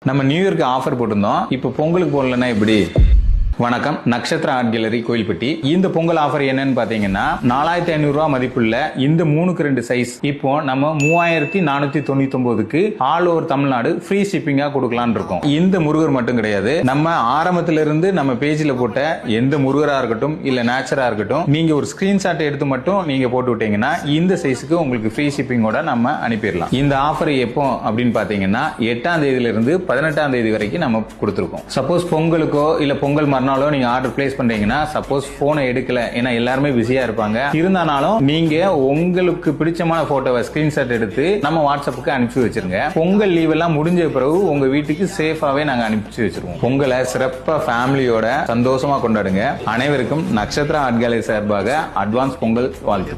நம்ம நியூ இயர்க்கு ஆஃபர் போட்டிருந்தோம். இப்போ பொங்கலுக்கு போடலன்னா எப்படி? வணக்கம், நட்சத்திர ஆர்ட் கேலரி கோயில்பட்டி. இந்த பொங்கல் ஆஃபர் என்னன்னு பாத்தீங்கன்னா 4500 ரூபாய் மதிப்புள்ள இந்த 3x2 சைஸ் இப்போ நம்ம 3499க்கு ஆல் ஓவர் தமிழ்நாடு ஃப்ரீ ஷிப்பிங்கா கொடுக்கலாம்னு இருக்கோம். இந்த முருகர் மட்டும் கிடையாது, நம்ம ஆரம்பத்துல இருந்து நம்ம பேஜ்ல போட்ட எந்த முருகரா இருக்கட்டும் இல்ல நேச்சரா இருக்கட்டும், நீங்க ஒரு ஸ்கிரீன்ஷாட் எடுத்து மட்டும் நீங்க போட்டு விட்டீங்கன்னா இந்த சைஸுக்கு உங்களுக்கு ஃப்ரீ ஷிப்பிங்கோட நம்ம அனுப்பிடலாம். இந்த ஆஃபர் எப்போ அப்படின்னு பாத்தீங்கன்னா 8ஆம் தேதியில இருந்து 18ஆம் தேதி வரைக்கும் நம்ம கொடுத்துருக்கோம். சப்போஸ் பொங்கலுக்கோ இல்ல பொங்கல் நீங்க ஆர்டர் பிளேஸ் பண்றீங்கன்னா சப்போஸ் போனை எடுக்கல, ஏன்னா எல்லாருமே பிஸியா இருப்பாங்க, இருந்தாலும் நீங்க உங்களுக்கு பிடிச்சமான போட்டோவை ஸ்கிரீன்ஷாட் எடுத்து நம்ம வாட்ஸ்அப்புக்கு அனுப்பிச்சு வச்சிருங்க. பொங்கல் லீவ் எல்லாம் முடிஞ்ச பிறகு உங்க வீட்டுக்கு சேஃபாவே நாங்க அனுப்பிச்சு வச்சிருவோம். பொங்கலை சிறப்பா ஃபேமிலியோட சந்தோஷமா கொண்டாடுங்க. அனைவருக்கும் நட்சத்திர ஆர்ட் கேலரி சார்பாக அட்வான்ஸ் பொங்கல் வாழ்த்து.